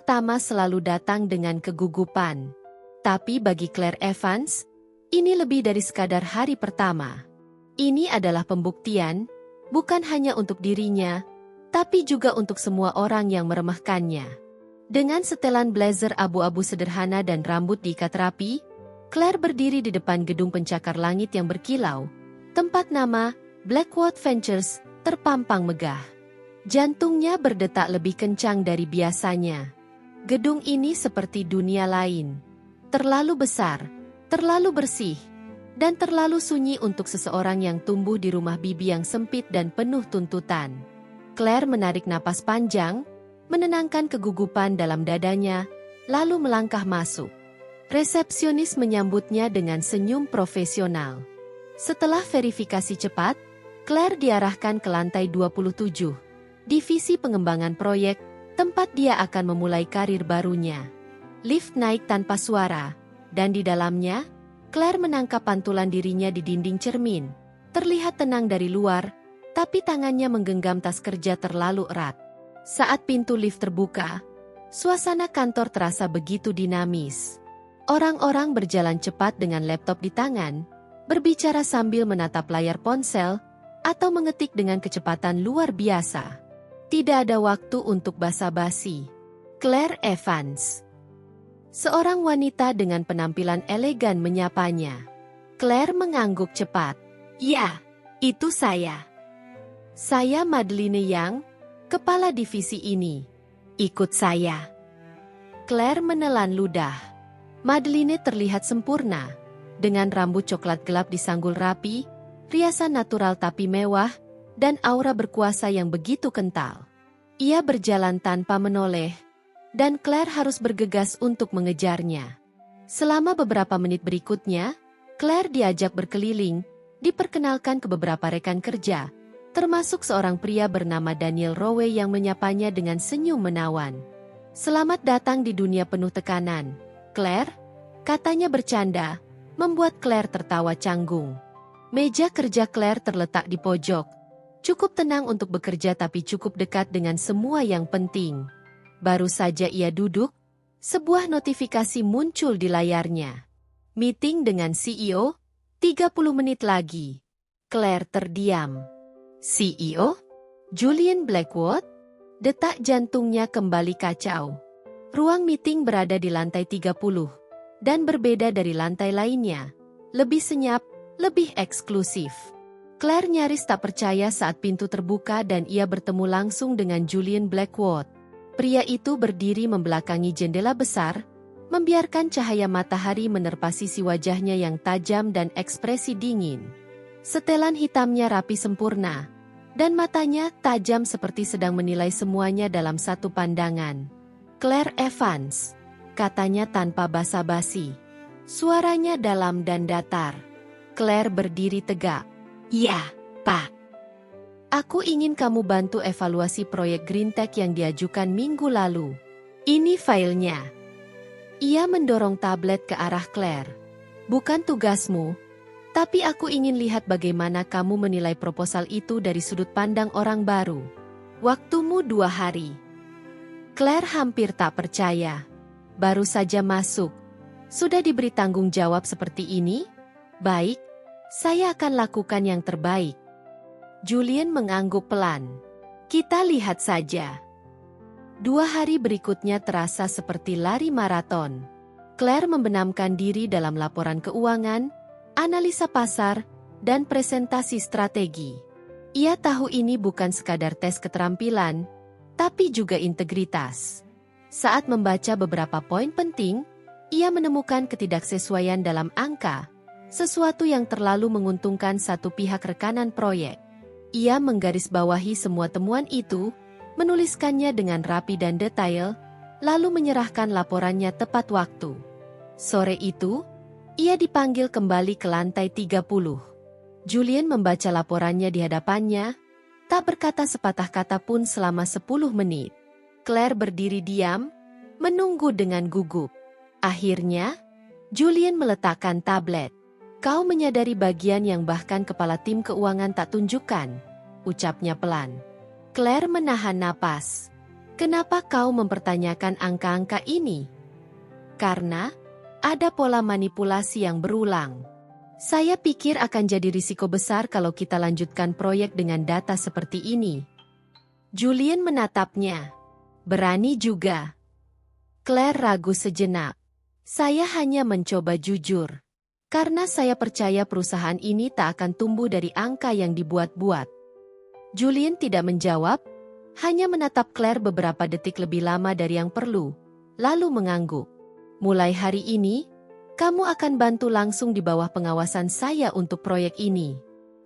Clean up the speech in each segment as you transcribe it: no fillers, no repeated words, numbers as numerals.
pertama selalu datang dengan kegugupan. Tapi bagi Claire Evans, ini lebih dari sekadar hari pertama. Ini adalah pembuktian, bukan hanya untuk dirinya, tapi juga untuk semua orang yang meremehkannya. Dengan setelan blazer abu-abu sederhana dan rambut diikat rapi, Claire berdiri di depan gedung pencakar langit yang berkilau. Tempat nama Blackwood Ventures terpampang megah. Jantungnya berdetak lebih kencang dari biasanya. Gedung ini seperti dunia lain. Terlalu besar, terlalu bersih, dan terlalu sunyi untuk seseorang yang tumbuh di rumah bibi yang sempit dan penuh tuntutan. Claire menarik napas panjang, menenangkan kegugupan dalam dadanya, lalu melangkah masuk. Resepsionis menyambutnya dengan senyum profesional. Setelah verifikasi cepat, Claire diarahkan ke lantai 27, divisi pengembangan proyek, tempat dia akan memulai karir barunya. Lift naik tanpa suara, dan di dalamnya, Claire menangkap pantulan dirinya di dinding cermin. Terlihat tenang dari luar, tapi tangannya menggenggam tas kerja terlalu erat. Saat pintu lift terbuka, suasana kantor terasa begitu dinamis. Orang-orang berjalan cepat dengan laptop di tangan, berbicara sambil menatap layar ponsel, atau mengetik dengan kecepatan luar biasa. Tidak ada waktu untuk basa-basi. Claire Evans. Seorang wanita dengan penampilan elegan menyapanya. Claire mengangguk cepat. Ya, itu saya. Saya Madeline Yang, kepala divisi ini. Ikut saya. Claire menelan ludah. Madeline terlihat sempurna, dengan rambut coklat gelap disanggul rapi, riasan natural tapi mewah, dan aura berkuasa yang begitu kental. Ia berjalan tanpa menoleh, dan Claire harus bergegas untuk mengejarnya. Selama beberapa menit berikutnya, Claire diajak berkeliling, diperkenalkan ke beberapa rekan kerja, termasuk seorang pria bernama Daniel Rowe yang menyapanya dengan senyum menawan. Selamat datang di dunia penuh tekanan, Claire, katanya bercanda, membuat Claire tertawa canggung. Meja kerja Claire terletak di pojok, cukup tenang untuk bekerja tapi cukup dekat dengan semua yang penting. Baru saja ia duduk, sebuah notifikasi muncul di layarnya. Meeting dengan CEO, 30 menit lagi. Claire terdiam. CEO? Julian Blackwood? Detak jantungnya kembali kacau. Ruang meeting berada di lantai 30, dan berbeda dari lantai lainnya. Lebih senyap, lebih eksklusif. Claire nyaris tak percaya saat pintu terbuka dan ia bertemu langsung dengan Julian Blackwood. Pria itu berdiri membelakangi jendela besar, membiarkan cahaya matahari menerpa sisi wajahnya yang tajam dan ekspresi dingin. Setelan hitamnya rapi sempurna, dan matanya tajam seperti sedang menilai semuanya dalam satu pandangan. Claire Evans, katanya tanpa basa-basi. Suaranya dalam dan datar. Claire berdiri tegak. Ya, Pak. Aku ingin kamu bantu evaluasi proyek Green Tech yang diajukan minggu lalu. Ini filenya. Ia mendorong tablet ke arah Claire. Bukan tugasmu, tapi aku ingin lihat bagaimana kamu menilai proposal itu dari sudut pandang orang baru. Waktumu 2 hari. Claire hampir tak percaya. Baru saja masuk. Sudah diberi tanggung jawab seperti ini? Baik, saya akan lakukan yang terbaik. Julian mengangguk pelan. Kita lihat saja. 2 hari berikutnya terasa seperti lari maraton. Claire membenamkan diri dalam laporan keuangan, analisa pasar, dan presentasi strategi. Ia tahu ini bukan sekadar tes keterampilan, tapi juga integritas. Saat membaca beberapa poin penting, ia menemukan ketidaksesuaian dalam angka, sesuatu yang terlalu menguntungkan satu pihak rekanan proyek. Ia menggarisbawahi semua temuan itu, menuliskannya dengan rapi dan detail, lalu menyerahkan laporannya tepat waktu. Sore itu, ia dipanggil kembali ke lantai 30. Julian membaca laporannya di hadapannya, tak berkata sepatah kata pun selama 10 menit. Claire berdiri diam, menunggu dengan gugup. Akhirnya, Julian meletakkan tablet. Kau menyadari bagian yang bahkan kepala tim keuangan tak tunjukkan, ucapnya pelan. Claire menahan napas. Kenapa kau mempertanyakan angka-angka ini? Karena ada pola manipulasi yang berulang. Saya pikir akan jadi risiko besar kalau kita lanjutkan proyek dengan data seperti ini. Julian menatapnya. Berani juga. Claire ragu sejenak. Saya hanya mencoba jujur. Karena saya percaya perusahaan ini tak akan tumbuh dari angka yang dibuat-buat. Julian tidak menjawab, hanya menatap Claire beberapa detik lebih lama dari yang perlu, lalu mengangguk. Mulai hari ini, kamu akan bantu langsung di bawah pengawasan saya untuk proyek ini.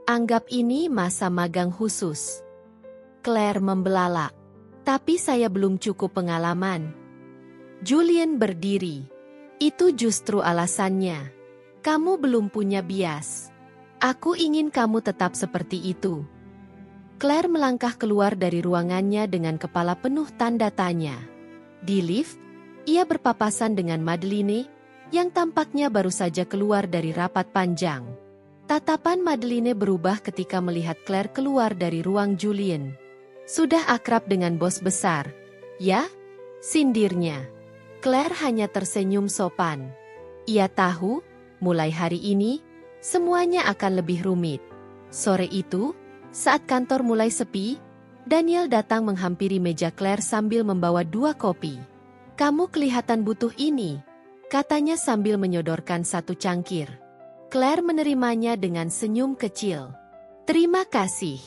Anggap ini masa magang khusus. Claire membelalak. Tapi saya belum cukup pengalaman. Julian berdiri. Itu justru alasannya. Kamu belum punya bias. Aku ingin kamu tetap seperti itu. Claire melangkah keluar dari ruangannya dengan kepala penuh tanda tanya. Di lift, ia berpapasan dengan Madeline, yang tampaknya baru saja keluar dari rapat panjang. Tatapan Madeline berubah ketika melihat Claire keluar dari ruang Julian. Sudah akrab dengan bos besar, ya? Sindirnya. Claire hanya tersenyum sopan. Ia tahu, mulai hari ini, semuanya akan lebih rumit. Sore itu, saat kantor mulai sepi, Daniel datang menghampiri meja Claire sambil membawa 2 kopi. Kamu kelihatan butuh ini, katanya sambil menyodorkan 1 cangkir. Claire menerimanya dengan senyum kecil. Terima kasih.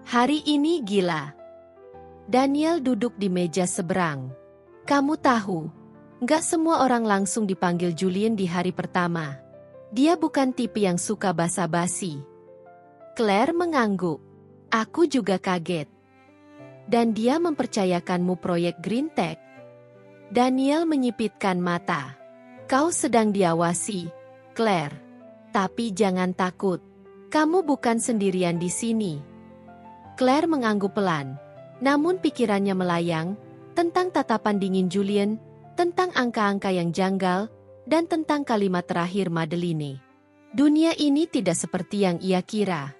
Hari ini gila. Daniel duduk di meja seberang. Kamu tahu, nggak semua orang langsung dipanggil Julian di hari pertama. Dia bukan tipe yang suka basa-basi. Claire mengangguk. Aku juga kaget. Dan dia mempercayakanmu proyek Green Tech. Daniel menyipitkan mata. Kau sedang diawasi, Claire. Tapi jangan takut. Kamu bukan sendirian di sini. Claire mengangguk pelan. Namun pikirannya melayang tentang tatapan dingin Julian, tentang angka-angka yang janggal, dan tentang kalimat terakhir Madeline. Dunia ini tidak seperti yang ia kira.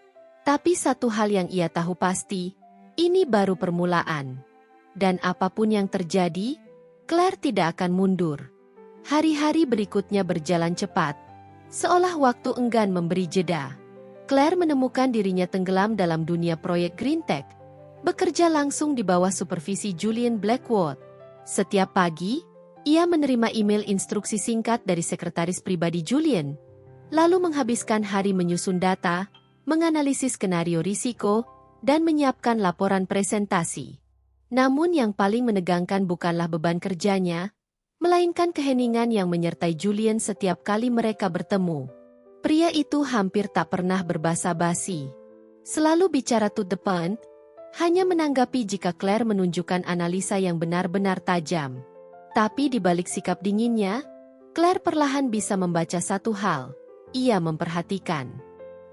Tapi satu hal yang ia tahu pasti, ini baru permulaan. Dan apapun yang terjadi, Claire tidak akan mundur. Hari-hari berikutnya berjalan cepat, seolah waktu enggan memberi jeda. Claire menemukan dirinya tenggelam dalam dunia proyek Green Tech, bekerja langsung di bawah supervisi Julian Blackwood. Setiap pagi, ia menerima email instruksi singkat dari sekretaris pribadi Julian, lalu menghabiskan hari menyusun data, menganalisis skenario risiko, dan menyiapkan laporan presentasi. Namun yang paling menegangkan bukanlah beban kerjanya, melainkan keheningan yang menyertai Julian setiap kali mereka bertemu. Pria itu hampir tak pernah berbasa-basi. Selalu bicara to the point, hanya menanggapi jika Claire menunjukkan analisa yang benar-benar tajam. Tapi di balik sikap dinginnya, Claire perlahan bisa membaca satu hal. Ia memperhatikan.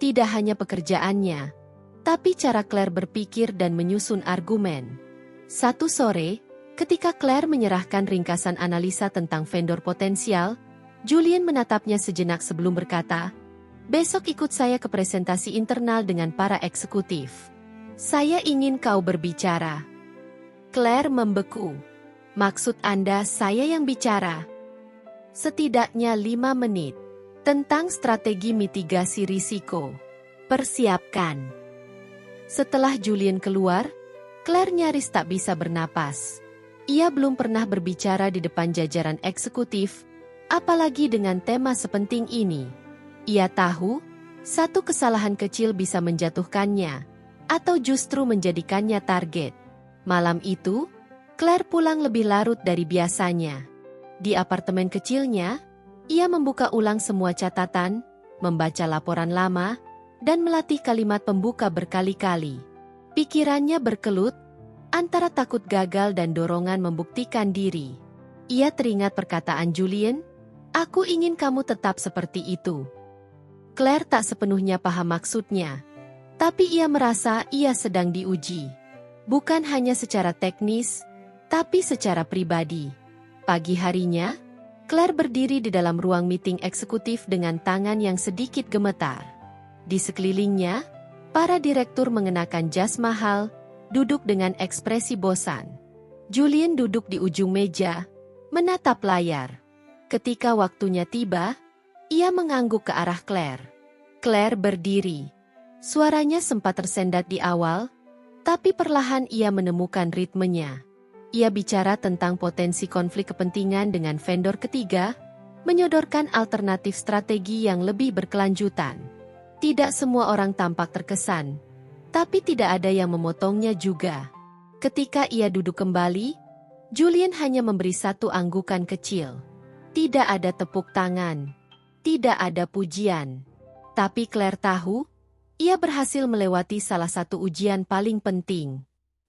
Tidak hanya pekerjaannya, tapi cara Claire berpikir dan menyusun argumen. Satu sore, ketika Claire menyerahkan ringkasan analisa tentang vendor potensial, Julian menatapnya sejenak sebelum berkata, "Besok ikut saya ke presentasi internal dengan para eksekutif. Saya ingin kau berbicara." Claire membeku. Maksud Anda saya yang bicara? Setidaknya 5 menit. Tentang strategi mitigasi risiko. Persiapkan. Setelah Julian keluar, Claire nyaris tak bisa bernapas. Ia belum pernah berbicara di depan jajaran eksekutif, apalagi dengan tema sepenting ini. Ia tahu, satu kesalahan kecil bisa menjatuhkannya, atau justru menjadikannya target. Malam itu, Claire pulang lebih larut dari biasanya. Di apartemen kecilnya, ia membuka ulang semua catatan, membaca laporan lama, dan melatih kalimat pembuka berkali-kali. Pikirannya berkelut, antara takut gagal dan dorongan membuktikan diri. Ia teringat perkataan Julian, "Aku ingin kamu tetap seperti itu." Claire tak sepenuhnya paham maksudnya, tapi ia merasa ia sedang diuji. Bukan hanya secara teknis, tapi secara pribadi. Pagi harinya, Claire berdiri di dalam ruang meeting eksekutif dengan tangan yang sedikit gemetar. Di sekelilingnya, para direktur mengenakan jas mahal, duduk dengan ekspresi bosan. Julien duduk di ujung meja, menatap layar. Ketika waktunya tiba, ia mengangguk ke arah Claire. Claire berdiri. Suaranya sempat tersendat di awal, tapi perlahan ia menemukan ritmenya. Ia bicara tentang potensi konflik kepentingan dengan vendor ketiga, menyodorkan alternatif strategi yang lebih berkelanjutan. Tidak semua orang tampak terkesan, tapi tidak ada yang memotongnya juga. Ketika ia duduk kembali, Julien hanya memberi satu anggukan kecil. Tidak ada tepuk tangan, tidak ada pujian. Tapi Claire tahu, ia berhasil melewati salah satu ujian paling penting.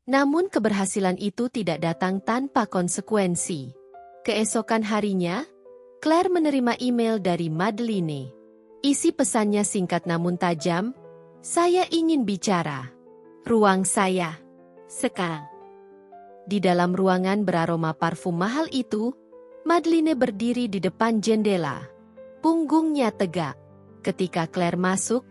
Namun keberhasilan itu tidak datang tanpa konsekuensi. Keesokan harinya, Claire menerima email dari Madeleine. Isi pesannya singkat namun tajam, "Saya ingin bicara. Ruang saya. Sekarang." Di dalam ruangan beraroma parfum mahal itu, Madeleine berdiri di depan jendela. Punggungnya tegak. Ketika Claire masuk,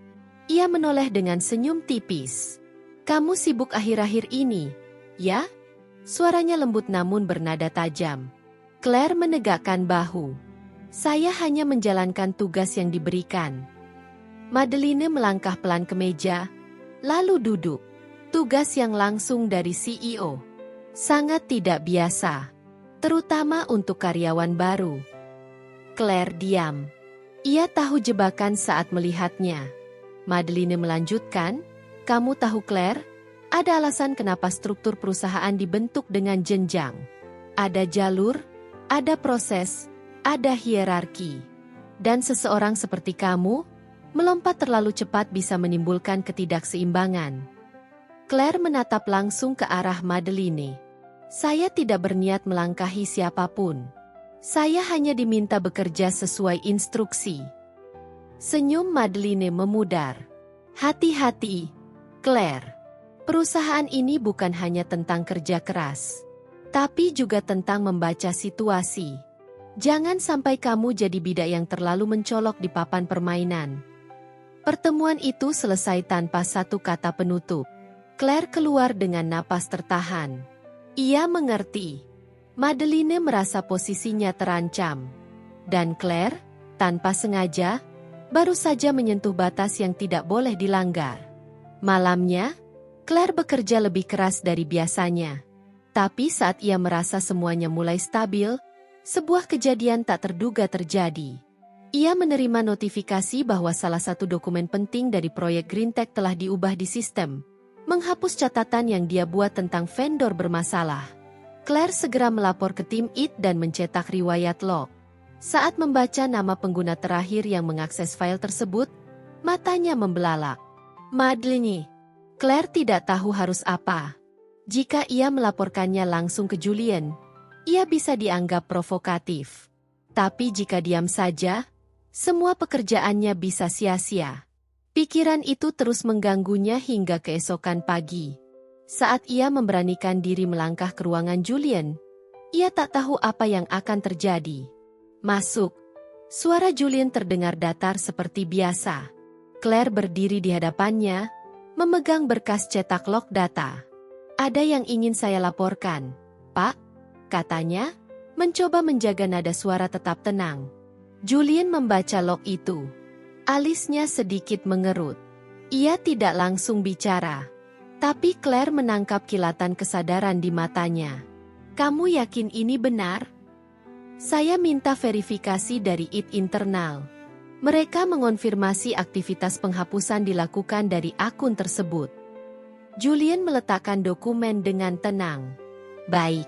ia menoleh dengan senyum tipis. "Kamu sibuk akhir-akhir ini, ya?" Suaranya lembut namun bernada tajam. Claire menegakkan bahu. "Saya hanya menjalankan tugas yang diberikan." Madeleine melangkah pelan ke meja, lalu duduk. Tugas yang langsung dari CEO. Sangat tidak biasa, terutama untuk karyawan baru. Claire diam. Ia tahu jebakan saat melihatnya. Madeleine melanjutkan, "Kamu tahu Claire, ada alasan kenapa struktur perusahaan dibentuk dengan jenjang. Ada jalur, ada proses, ada hierarki. Dan seseorang seperti kamu, melompat terlalu cepat bisa menimbulkan ketidakseimbangan." Claire menatap langsung ke arah Madeleine. "Saya tidak berniat melangkahi siapapun. Saya hanya diminta bekerja sesuai instruksi." Senyum Madeleine memudar. "Hati-hati, Claire. Perusahaan ini bukan hanya tentang kerja keras, tapi juga tentang membaca situasi. Jangan sampai kamu jadi bidak yang terlalu mencolok di papan permainan." Pertemuan itu selesai tanpa satu kata penutup. Claire keluar dengan napas tertahan. Ia mengerti. Madeleine merasa posisinya terancam. Dan Claire, tanpa sengaja, baru saja menyentuh batas yang tidak boleh dilanggar. Malamnya, Claire bekerja lebih keras dari biasanya. Tapi saat ia merasa semuanya mulai stabil, sebuah kejadian tak terduga terjadi. Ia menerima notifikasi bahwa salah satu dokumen penting dari proyek Green Tech telah diubah di sistem, menghapus catatan yang dia buat tentang vendor bermasalah. Claire segera melapor ke tim IT dan mencetak riwayat log. Saat membaca nama pengguna terakhir yang mengakses file tersebut, matanya membelalak. Madeleine. Claire tidak tahu harus apa. Jika ia melaporkannya langsung ke Julien, ia bisa dianggap provokatif. Tapi jika diam saja, semua pekerjaannya bisa sia-sia. Pikiran itu terus mengganggunya hingga keesokan pagi. Saat ia memberanikan diri melangkah ke ruangan Julien, ia tak tahu apa yang akan terjadi. "Masuk." Suara Julien terdengar datar seperti biasa. Claire berdiri di hadapannya, memegang berkas cetak log data. "Ada yang ingin saya laporkan, Pak," katanya, mencoba menjaga nada suara tetap tenang. Julien membaca log itu. Alisnya sedikit mengerut. Ia tidak langsung bicara. Tapi Claire menangkap kilatan kesadaran di matanya. "Kamu yakin ini benar?" "Saya minta verifikasi dari IT internal. Mereka mengonfirmasi aktivitas penghapusan dilakukan dari akun tersebut." Julien meletakkan dokumen dengan tenang. "Baik,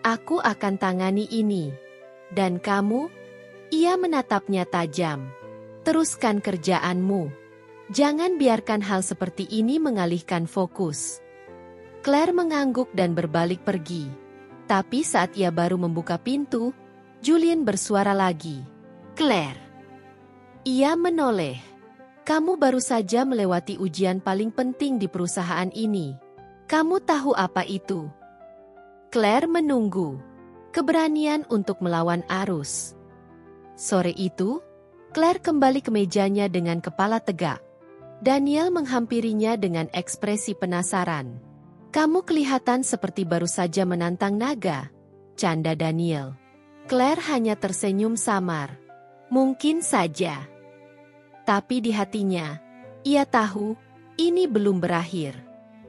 aku akan tangani ini. Dan kamu?" Ia menatapnya tajam. "Teruskan kerjaanmu. Jangan biarkan hal seperti ini mengalihkan fokus." Claire mengangguk dan berbalik pergi. Tapi saat ia baru membuka pintu, Julien bersuara lagi. "Claire." Ia menoleh. "Kamu baru saja melewati ujian paling penting di perusahaan ini. Kamu tahu apa itu?" Claire menunggu. Keberanian untuk melawan arus. Sore itu, Claire kembali ke mejanya dengan kepala tegak. Daniel menghampirinya dengan ekspresi penasaran. Kamu kelihatan seperti baru saja menantang naga, canda Daniel. Claire hanya tersenyum samar. Mungkin saja. Tapi di hatinya, ia tahu, ini belum berakhir.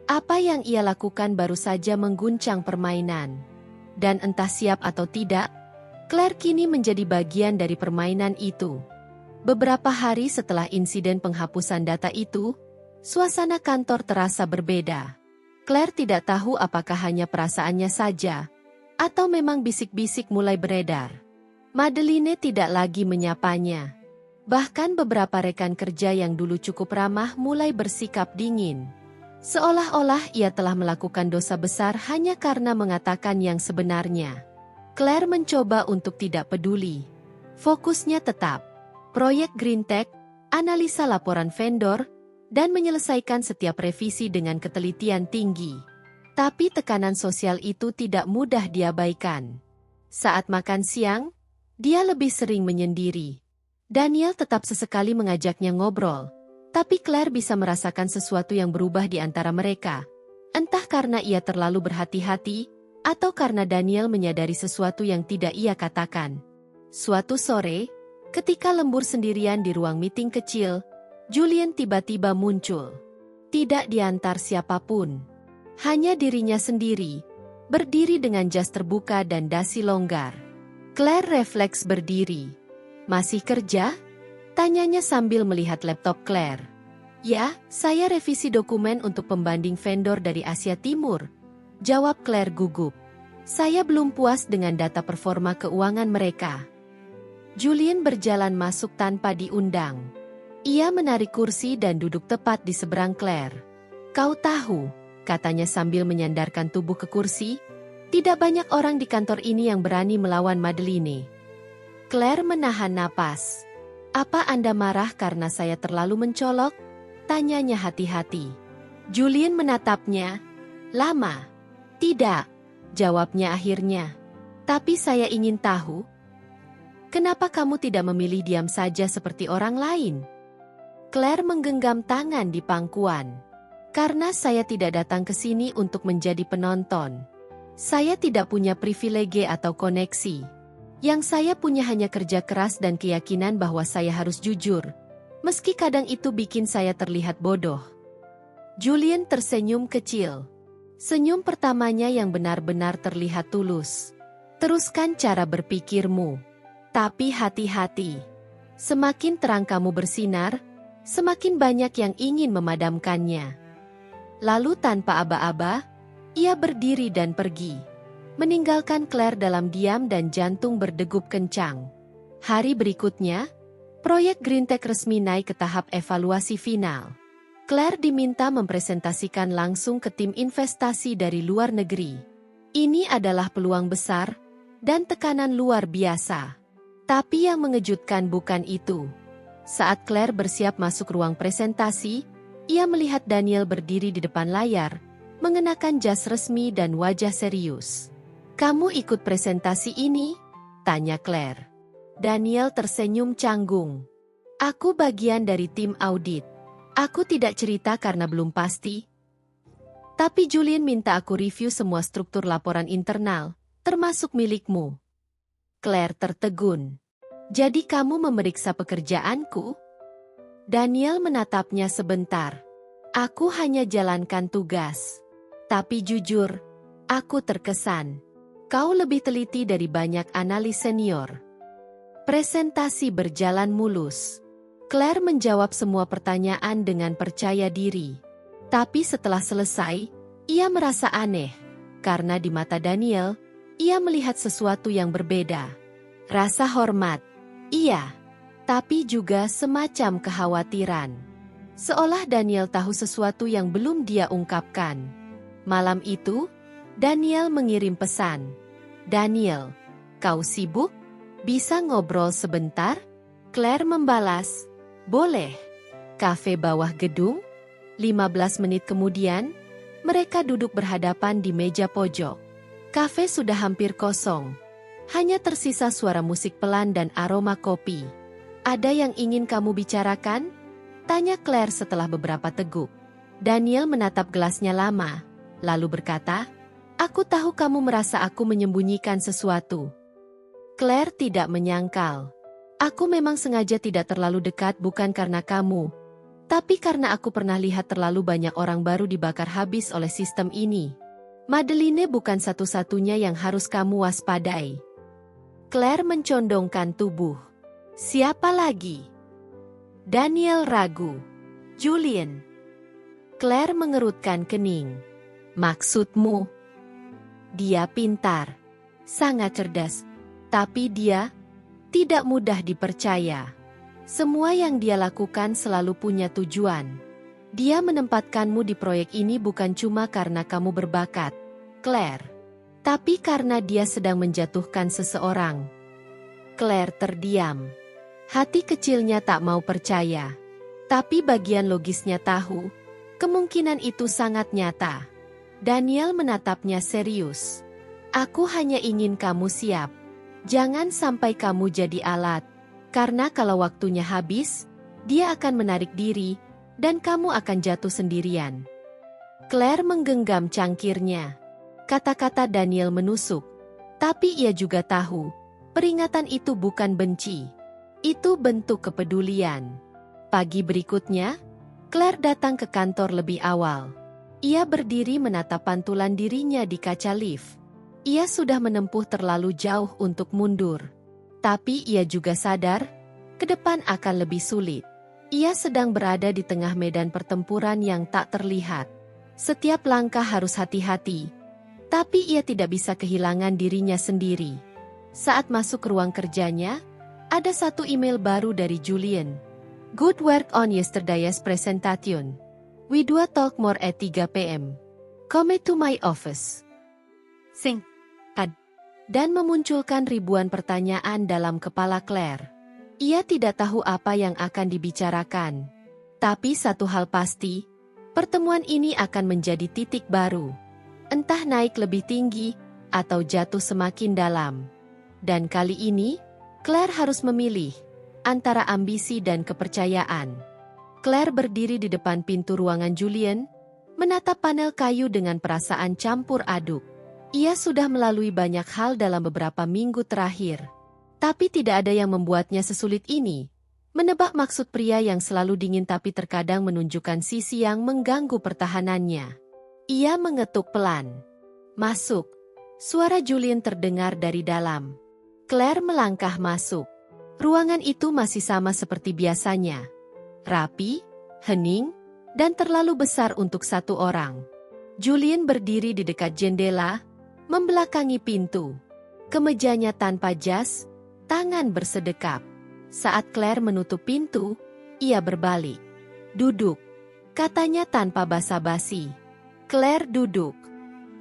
Apa yang ia lakukan baru saja mengguncang permainan. Dan entah siap atau tidak, Claire kini menjadi bagian dari permainan itu. Beberapa hari setelah insiden penghapusan data itu, suasana kantor terasa berbeda. Claire tidak tahu apakah hanya perasaannya saja, atau memang bisik-bisik mulai beredar. Madeline tidak lagi menyapanya. Bahkan beberapa rekan kerja yang dulu cukup ramah mulai bersikap dingin. Seolah-olah ia telah melakukan dosa besar hanya karena mengatakan yang sebenarnya. Claire mencoba untuk tidak peduli. Fokusnya tetap proyek Green Tech, analisa laporan vendor, dan menyelesaikan setiap revisi dengan ketelitian tinggi. Tapi tekanan sosial itu tidak mudah diabaikan. Saat makan siang, dia lebih sering menyendiri. Daniel tetap sesekali mengajaknya ngobrol, tapi Claire bisa merasakan sesuatu yang berubah di antara mereka. Entah karena ia terlalu berhati-hati, atau karena Daniel menyadari sesuatu yang tidak ia katakan. Suatu sore, ketika lembur sendirian di ruang meeting kecil, Julian tiba-tiba muncul. Tidak diantar siapapun. Hanya dirinya sendiri, berdiri dengan jas terbuka dan dasi longgar. Claire refleks berdiri. Masih kerja? Tanyanya sambil melihat laptop Claire. Ya, saya revisi dokumen untuk pembanding vendor dari Asia Timur. Jawab Claire gugup. Saya belum puas dengan data performa keuangan mereka. Julian berjalan masuk tanpa diundang. Ia menarik kursi dan duduk tepat di seberang Claire. Kau tahu, katanya sambil menyandarkan tubuh ke kursi, tidak banyak orang di kantor ini yang berani melawan Madeline. Claire menahan napas. Apa Anda marah karena saya terlalu mencolok? Tanyanya hati-hati. Julian menatapnya. Lama. Tidak, jawabnya akhirnya. Tapi saya ingin tahu, kenapa kamu tidak memilih diam saja seperti orang lain? Claire menggenggam tangan di pangkuan. Karena saya tidak datang ke sini untuk menjadi penonton. Saya tidak punya privilege atau koneksi. Yang saya punya hanya kerja keras dan keyakinan bahwa saya harus jujur. Meski kadang itu bikin saya terlihat bodoh. Julian tersenyum kecil. Senyum pertamanya yang benar-benar terlihat tulus. Teruskan cara berpikirmu. Tapi hati-hati. Semakin terang kamu bersinar, semakin banyak yang ingin memadamkannya. Lalu tanpa aba-aba, ia berdiri dan pergi. Meninggalkan Claire dalam diam dan jantung berdegup kencang. Hari berikutnya, proyek Green Tech resmi naik ke tahap evaluasi final. Claire diminta mempresentasikan langsung ke tim investasi dari luar negeri. Ini adalah peluang besar dan tekanan luar biasa. Tapi yang mengejutkan bukan itu. Saat Claire bersiap masuk ruang presentasi, ia melihat Daniel berdiri di depan layar, mengenakan jas resmi dan wajah serius. Kamu ikut presentasi ini? Tanya Claire. Daniel tersenyum canggung. Aku bagian dari tim audit. Aku tidak cerita karena belum pasti. Tapi Julian minta aku review semua struktur laporan internal, termasuk milikmu. Claire tertegun. Jadi kamu memeriksa pekerjaanku? Daniel menatapnya sebentar. Aku hanya jalankan tugas. Tapi jujur, aku terkesan. Kau lebih teliti dari banyak analis senior. Presentasi berjalan mulus. Claire menjawab semua pertanyaan dengan percaya diri. Tapi setelah selesai, ia merasa aneh. Karena di mata Daniel, ia melihat sesuatu yang berbeda. Rasa hormat. Iya, tapi juga semacam kekhawatiran. Seolah Daniel tahu sesuatu yang belum dia ungkapkan. Malam itu, Daniel mengirim pesan. Daniel, kau sibuk? Bisa ngobrol sebentar? Claire membalas, boleh. Kafe bawah gedung? 15 menit kemudian, mereka duduk berhadapan di meja pojok. Kafe sudah hampir kosong. Hanya tersisa suara musik pelan dan aroma kopi. Ada yang ingin kamu bicarakan? Tanya Claire setelah beberapa teguk. Daniel menatap gelasnya lama, lalu berkata, "Aku tahu kamu merasa aku menyembunyikan sesuatu." Claire tidak menyangkal. "Aku memang sengaja tidak terlalu dekat bukan karena kamu, tapi karena aku pernah lihat terlalu banyak orang baru dibakar habis oleh sistem ini. Madeline bukan satu-satunya yang harus kamu waspadai." Claire mencondongkan tubuh. "Siapa lagi?" Daniel ragu. "Julian." Claire mengerutkan kening. "Maksudmu?" "Dia pintar, sangat cerdas, tapi dia tidak mudah dipercaya. Semua yang dia lakukan selalu punya tujuan. Dia menempatkanmu di proyek ini bukan cuma karena kamu berbakat, Claire, tapi karena dia sedang menjatuhkan seseorang." Claire terdiam. Hati kecilnya tak mau percaya. Tapi bagian logisnya tahu, kemungkinan itu sangat nyata. Daniel menatapnya serius. "Aku hanya ingin kamu siap. Jangan sampai kamu jadi alat. Karena kalau waktunya habis, dia akan menarik diri, dan kamu akan jatuh sendirian." Claire menggenggam cangkirnya. Kata-kata Daniel menusuk. Tapi ia juga tahu, peringatan itu bukan benci. Itu bentuk kepedulian. Pagi berikutnya, Claire datang ke kantor lebih awal. Ia berdiri menatap pantulan dirinya di kaca lift. Ia sudah menempuh terlalu jauh untuk mundur. Tapi ia juga sadar, ke depan akan lebih sulit. Ia sedang berada di tengah medan pertempuran yang tak terlihat. Setiap langkah harus hati-hati. Tapi ia tidak bisa kehilangan dirinya sendiri. Saat masuk ruang kerjanya, ada satu email baru dari Julian. "Good work on yesterday's presentation. We do talk more at 3 p.m. Come to my office." Sing. Dan memunculkan ribuan pertanyaan dalam kepala Claire. Ia tidak tahu apa yang akan dibicarakan. Tapi satu hal pasti, pertemuan ini akan menjadi titik baru. Entah naik lebih tinggi, atau jatuh semakin dalam. Dan kali ini, Claire harus memilih antara ambisi dan kepercayaan. Claire berdiri di depan pintu ruangan Julian, menatap panel kayu dengan perasaan campur aduk. Ia sudah melalui banyak hal dalam beberapa minggu terakhir. Tapi tidak ada yang membuatnya sesulit ini. Menebak maksud pria yang selalu dingin tapi terkadang menunjukkan sisi yang mengganggu pertahanannya. Ia mengetuk pelan. "Masuk." Suara Julian terdengar dari dalam. Claire melangkah masuk. Ruangan itu masih sama seperti biasanya. Rapi, hening, dan terlalu besar untuk satu orang. Julian berdiri di dekat jendela, membelakangi pintu. Kemejanya tanpa jas, tangan bersedekap. Saat Claire menutup pintu, ia berbalik. "Duduk," katanya tanpa basa-basi. Claire duduk.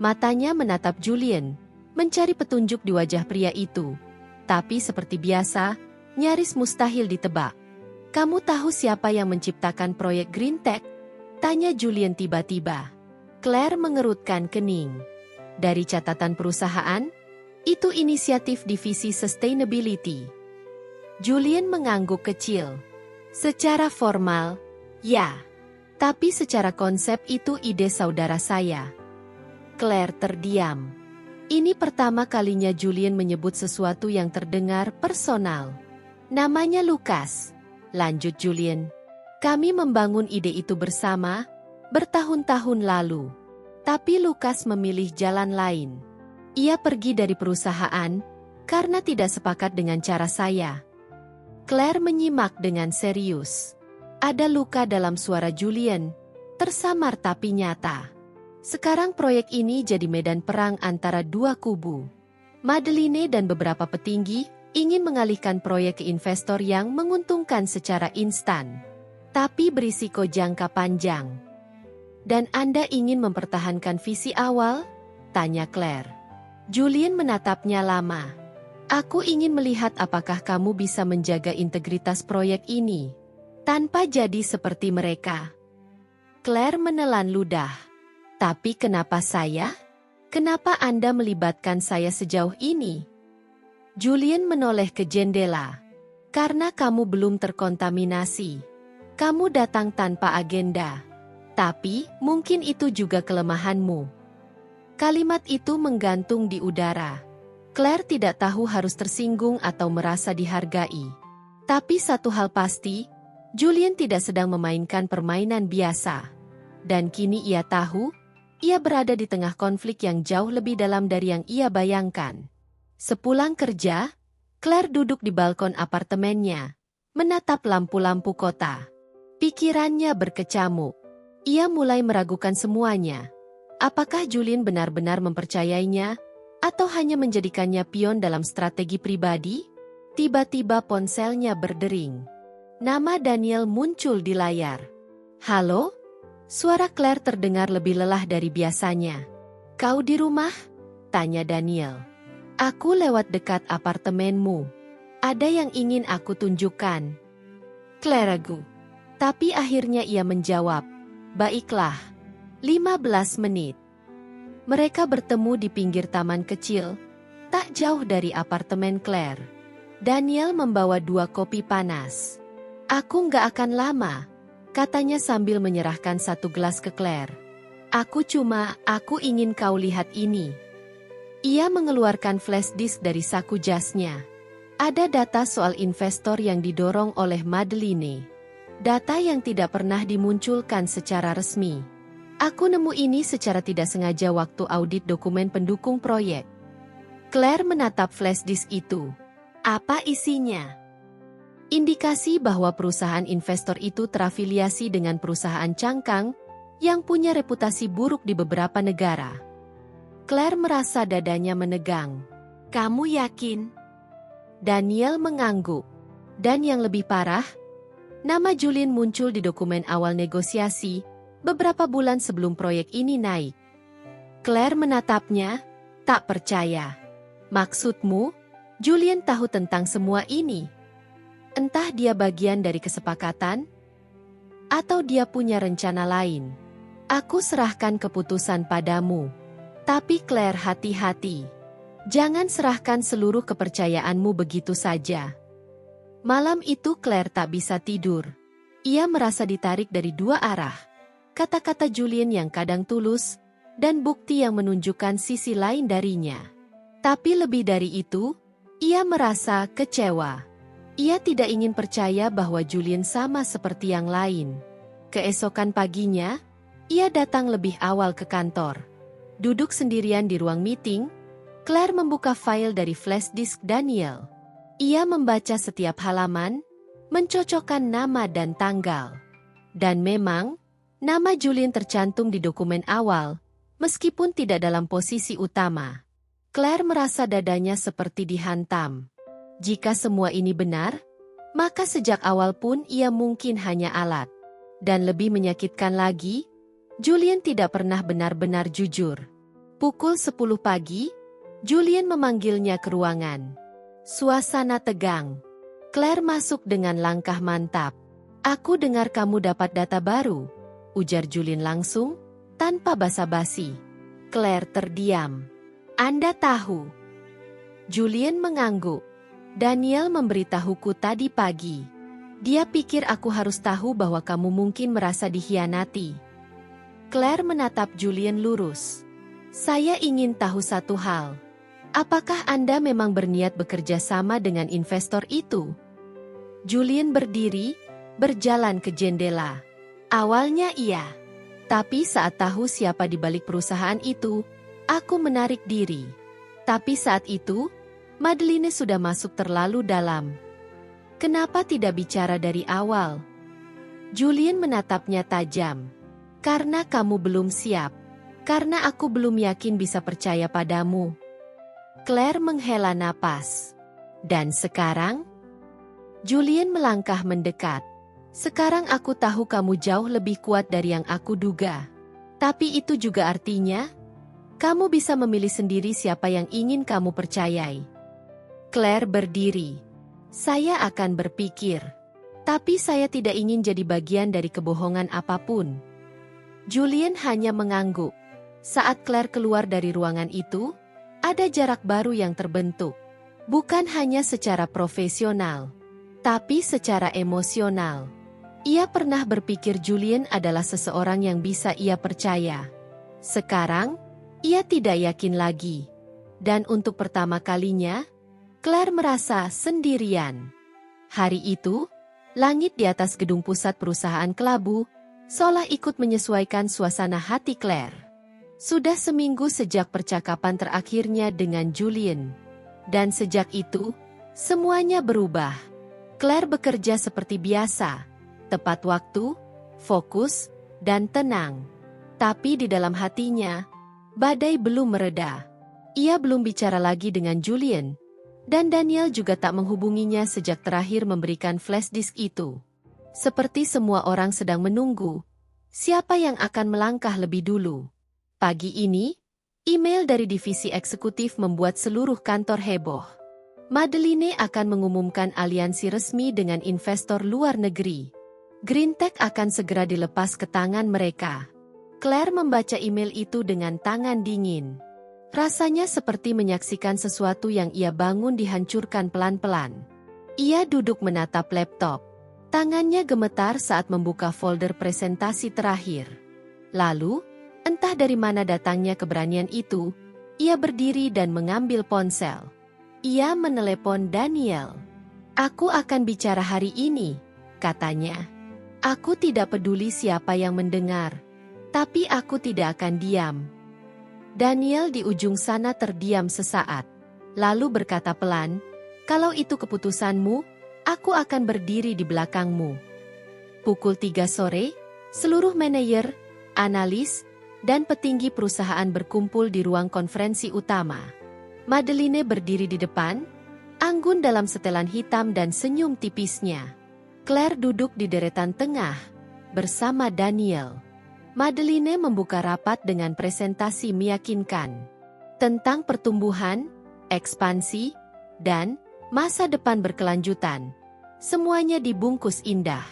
Matanya menatap Julian, mencari petunjuk di wajah pria itu. Tapi seperti biasa, nyaris mustahil ditebak. "Kamu tahu siapa yang menciptakan proyek Green Tech?" tanya Julian tiba-tiba. Claire mengerutkan kening. "Dari catatan perusahaan, itu inisiatif divisi sustainability." Julian mengangguk kecil. "Secara formal, ya. Tapi secara konsep itu ide saudara saya." Claire terdiam. Ini pertama kalinya Julian menyebut sesuatu yang terdengar personal. "Namanya Lucas," lanjut Julian. "Kami membangun ide itu bersama, bertahun-tahun lalu. Tapi Lucas memilih jalan lain. Ia pergi dari perusahaan, karena tidak sepakat dengan cara saya." Claire menyimak dengan serius. Ada luka dalam suara Julian, tersamar tapi nyata. Sekarang proyek ini jadi medan perang antara dua kubu. Madeline dan beberapa petinggi ingin mengalihkan proyek ke investor yang menguntungkan secara instan, tapi berisiko jangka panjang. "Dan Anda ingin mempertahankan visi awal?" tanya Claire. Julian menatapnya lama. "Aku ingin melihat apakah kamu bisa menjaga integritas proyek ini tanpa jadi seperti mereka." Claire menelan ludah. "Tapi kenapa saya? Kenapa Anda melibatkan saya sejauh ini?" Julian menoleh ke jendela. "Karena kamu belum terkontaminasi. Kamu datang tanpa agenda. Tapi, mungkin itu juga kelemahanmu. Kalimat itu menggantung di udara. Claire tidak tahu harus tersinggung atau merasa dihargai. Tapi satu hal pasti, Julian tidak sedang memainkan permainan biasa. Dan kini ia tahu, ia berada di tengah konflik yang jauh lebih dalam dari yang ia bayangkan. Sepulang kerja, Claire duduk di balkon apartemennya, menatap lampu-lampu kota. Pikirannya berkecamuk. Ia mulai meragukan semuanya. Apakah Julian benar-benar mempercayainya, atau hanya menjadikannya pion dalam strategi pribadi? Tiba-tiba ponselnya berdering. Nama Daniel muncul di layar. "Halo?" Suara Claire terdengar lebih lelah dari biasanya. "Kau di rumah?" tanya Daniel. "Aku lewat dekat apartemenmu. Ada yang ingin aku tunjukkan." Claire ragu. Tapi akhirnya ia menjawab, "Baiklah." 15 menit. Mereka bertemu di pinggir taman kecil, tak jauh dari apartemen Claire. Daniel membawa 2 kopi panas. "Aku nggak akan lama," katanya sambil menyerahkan 1 gelas ke Claire. Aku ingin kau lihat ini." Ia mengeluarkan flash disk dari saku jasnya. Ada data soal investor yang didorong oleh Madeline. Data yang tidak pernah dimunculkan secara resmi. "Aku nemu ini secara tidak sengaja waktu audit dokumen pendukung proyek." Claire menatap flash disk itu. Apa isinya? Indikasi bahwa perusahaan investor itu terafiliasi dengan perusahaan cangkang yang punya reputasi buruk di beberapa negara. Claire merasa dadanya menegang. "Kamu yakin?" Daniel mengangguk. Dan yang lebih parah, nama Julian muncul di dokumen awal negosiasi beberapa bulan sebelum proyek ini naik. Claire menatapnya, tak percaya. "Maksudmu, Julian tahu tentang semua ini? Entah dia bagian dari kesepakatan, atau dia punya rencana lain. Aku serahkan keputusan padamu." Tapi Claire, hati-hati. Jangan serahkan seluruh kepercayaanmu begitu saja. Malam itu Claire tak bisa tidur. Ia merasa ditarik dari 2 arah. Kata-kata Julian yang kadang tulus, dan bukti yang menunjukkan sisi lain darinya. Tapi lebih dari itu, ia merasa kecewa. Ia tidak ingin percaya bahwa Julian sama seperti yang lain. Keesokan paginya, ia datang lebih awal ke kantor. Duduk sendirian di ruang meeting, Claire membuka file dari flash disk Daniel. Ia membaca setiap halaman, mencocokkan nama dan tanggal. Dan memang, nama Julian tercantum di dokumen awal, meskipun tidak dalam posisi utama. Claire merasa dadanya seperti dihantam. Jika semua ini benar, maka sejak awal pun ia mungkin hanya alat. Dan lebih menyakitkan lagi, Julian tidak pernah benar-benar jujur. Pukul 10 pagi, Julian memanggilnya ke ruangan. Suasana tegang. Claire masuk dengan langkah mantap. "Aku dengar kamu dapat data baru," ujar Julian langsung, tanpa basa-basi. Claire terdiam. "Anda tahu?" Julian mengangguk. "Daniel memberitahuku tadi pagi. Dia pikir aku harus tahu bahwa kamu mungkin merasa dikhianati." Claire menatap Julian lurus. "Saya ingin tahu satu hal. Apakah Anda memang berniat bekerja sama dengan investor itu?" Julian berdiri, berjalan ke jendela. "Awalnya iya. Tapi saat tahu siapa di balik perusahaan itu, aku menarik diri. Tapi saat itu, Madeline sudah masuk terlalu dalam. Kenapa tidak bicara dari awal?" Julian menatapnya tajam. "Karena kamu belum siap. Karena aku belum yakin bisa percaya padamu." Claire menghela napas. "Dan sekarang?" Julian melangkah mendekat. "Sekarang aku tahu kamu jauh lebih kuat dari yang aku duga. Tapi itu juga artinya, kamu bisa memilih sendiri siapa yang ingin kamu percayai." Claire berdiri. "Saya akan berpikir. Tapi saya tidak ingin jadi bagian dari kebohongan apapun." Julian hanya mengangguk. Saat Claire keluar dari ruangan itu, ada jarak baru yang terbentuk. Bukan hanya secara profesional, tapi secara emosional. Ia pernah berpikir Julian adalah seseorang yang bisa ia percaya. Sekarang, Ia tidak yakin lagi. Dan untuk pertama kalinya, Claire merasa sendirian. Hari itu, langit di atas gedung pusat perusahaan kelabu, seolah ikut menyesuaikan suasana hati Claire. Sudah seminggu sejak percakapan terakhirnya dengan Julien. Dan sejak itu, semuanya berubah. Claire bekerja seperti biasa, tepat waktu, fokus, dan tenang. Tapi di dalam hatinya, badai belum mereda. Ia belum bicara lagi dengan Julien, dan Daniel juga tak menghubunginya sejak terakhir memberikan flash disk itu. Seperti semua orang sedang menunggu, siapa yang akan melangkah lebih dulu. Pagi ini, email dari divisi eksekutif membuat seluruh kantor heboh. Madeline akan mengumumkan aliansi resmi dengan investor luar negeri. Greentech akan segera dilepas ke tangan mereka. Claire membaca email itu dengan tangan dingin. Rasanya seperti menyaksikan sesuatu yang ia bangun dihancurkan pelan-pelan. Ia duduk menatap laptop. Tangannya gemetar saat membuka folder presentasi terakhir. Lalu, entah dari mana datangnya keberanian itu, ia berdiri dan mengambil ponsel. Ia menelepon Daniel. "Aku akan bicara hari ini," katanya. "Aku tidak peduli siapa yang mendengar, tapi aku tidak akan diam." Daniel di ujung sana terdiam sesaat, lalu berkata pelan, "Kalau itu keputusanmu, aku akan berdiri di belakangmu." Pukul 3 sore, seluruh manajer, analis, dan petinggi perusahaan berkumpul di ruang konferensi utama. Madeline berdiri di depan, anggun dalam setelan hitam dan senyum tipisnya. Claire duduk di deretan tengah, bersama Daniel. Madeline membuka rapat dengan presentasi meyakinkan tentang pertumbuhan, ekspansi, dan masa depan berkelanjutan. Semuanya dibungkus indah.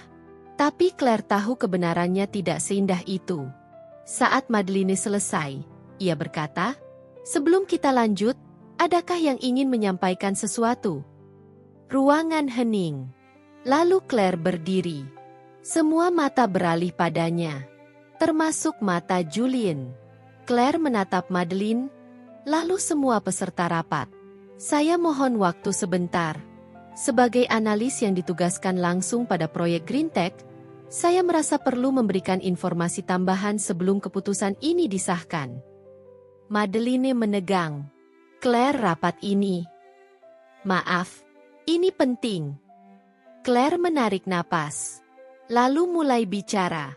Tapi Claire tahu kebenarannya tidak seindah itu. Saat Madeline selesai, ia berkata, "Sebelum kita lanjut, adakah yang ingin menyampaikan sesuatu?" Ruangan hening. Lalu Claire berdiri. Semua mata beralih padanya, termasuk mata Julien. Claire menatap Madeline, lalu semua peserta rapat. "Saya mohon waktu sebentar. Sebagai analis yang ditugaskan langsung pada proyek Greentech, saya merasa perlu memberikan informasi tambahan sebelum keputusan ini disahkan." Madeline menegang. "Claire, rapat ini." "Maaf, ini penting." Claire menarik napas, lalu mulai bicara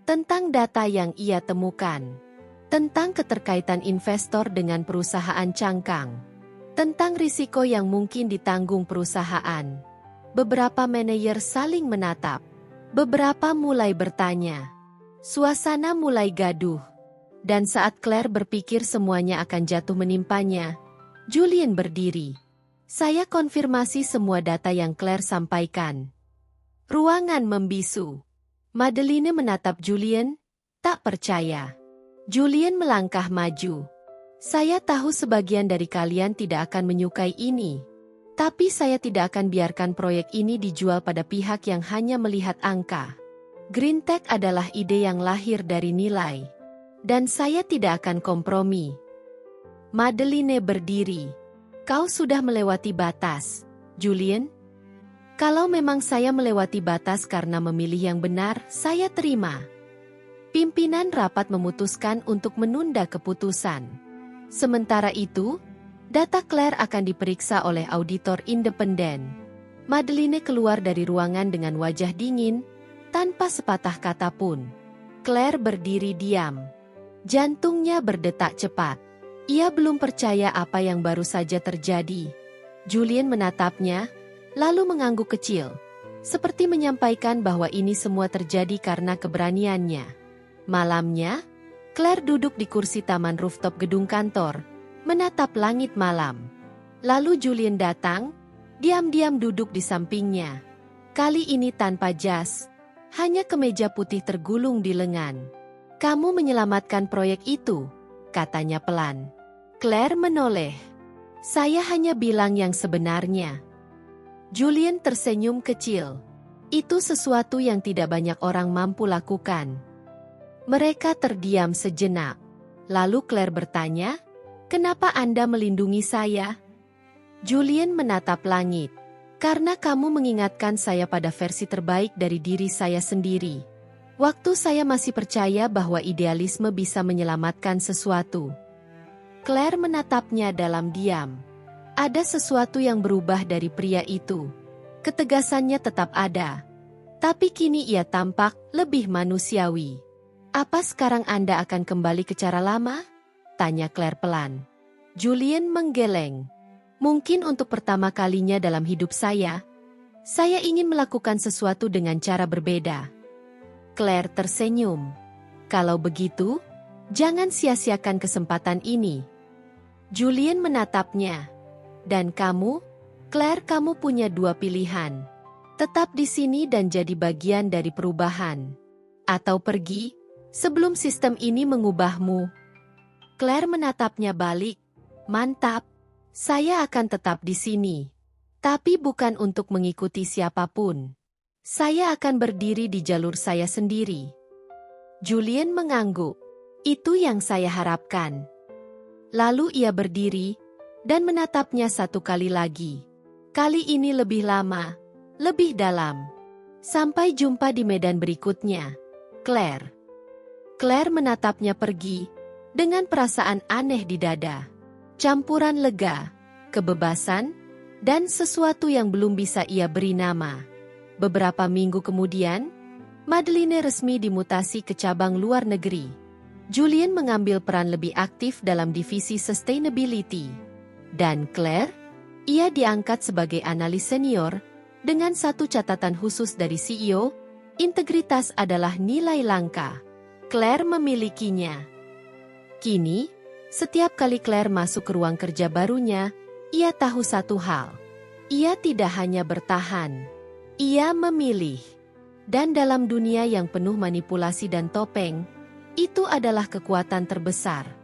tentang data yang ia temukan, tentang keterkaitan investor dengan perusahaan cangkang, tentang risiko yang mungkin ditanggung perusahaan. Beberapa manajer saling menatap, beberapa mulai bertanya. Suasana mulai gaduh, dan saat Claire berpikir semuanya akan jatuh menimpanya, Julien berdiri. "Saya konfirmasi semua data yang Claire sampaikan." Ruangan membisu. Madeline menatap Julien, tak percaya. Julien melangkah maju. "Saya tahu sebagian dari kalian tidak akan menyukai ini. Tapi saya tidak akan biarkan proyek ini dijual pada pihak yang hanya melihat angka. Greentech adalah ide yang lahir dari nilai. Dan saya tidak akan kompromi." Madeline berdiri. "Kau sudah melewati batas, Julien." "Kalau memang saya melewati batas karena memilih yang benar, saya terima." Pimpinan rapat memutuskan untuk menunda keputusan. Sementara itu, data Claire akan diperiksa oleh auditor independen. Madeline keluar dari ruangan dengan wajah dingin, tanpa sepatah kata pun. Claire berdiri diam. Jantungnya berdetak cepat. Ia belum percaya apa yang baru saja terjadi. Julien menatapnya, lalu mengangguk kecil, seperti menyampaikan bahwa ini semua terjadi karena keberaniannya. Malamnya, Claire duduk di kursi taman rooftop gedung kantor, menatap langit malam. Lalu Julien datang, diam-diam duduk di sampingnya. Kali ini tanpa jas, hanya kemeja putih tergulung di lengan. "Kamu menyelamatkan proyek itu," katanya pelan. Claire menoleh. "Saya hanya bilang yang sebenarnya." Julien tersenyum kecil. Itu sesuatu yang tidak banyak orang mampu lakukan. Mereka terdiam sejenak. Lalu Claire bertanya, "Kenapa Anda melindungi saya?" Julien menatap langit. "Karena kamu mengingatkan saya pada versi terbaik dari diri saya sendiri. Waktu saya masih percaya bahwa idealisme bisa menyelamatkan sesuatu." Claire menatapnya dalam diam. Ada sesuatu yang berubah dari pria itu. Ketegasannya tetap ada. Tapi kini ia tampak lebih manusiawi. "Apa sekarang Anda akan kembali ke cara lama?" tanya Claire pelan. Julien menggeleng. "Mungkin untuk pertama kalinya dalam hidup saya ingin melakukan sesuatu dengan cara berbeda." Claire tersenyum. "Kalau begitu, jangan sia-siakan kesempatan ini." Julien menatapnya. "Dan kamu, Claire, kamu punya dua pilihan. Tetap di sini dan jadi bagian dari perubahan. Atau pergi, sebelum sistem ini mengubahmu." Claire menatapnya balik. "Mantap. Saya akan tetap di sini. Tapi bukan untuk mengikuti siapapun. Saya akan berdiri di jalur saya sendiri." Julien mengangguk. "Itu yang saya harapkan." Lalu ia berdiri dan menatapnya satu kali lagi. Kali ini lebih lama, lebih dalam. "Sampai jumpa di medan berikutnya, Claire." Claire menatapnya pergi dengan perasaan aneh di dada. Campuran lega, kebebasan, dan sesuatu yang belum bisa ia beri nama. Beberapa minggu kemudian, Madeleine resmi dimutasi ke cabang luar negeri. Julien mengambil peran lebih aktif dalam divisi sustainability. Dan Claire, ia diangkat sebagai analis senior, dengan satu catatan khusus dari CEO, integritas adalah nilai langka. Claire memilikinya. Kini, setiap kali Claire masuk ke ruang kerja barunya, ia tahu satu hal. Ia tidak hanya bertahan. Ia memilih. Dan dalam dunia yang penuh manipulasi dan topeng, itu adalah kekuatan terbesar.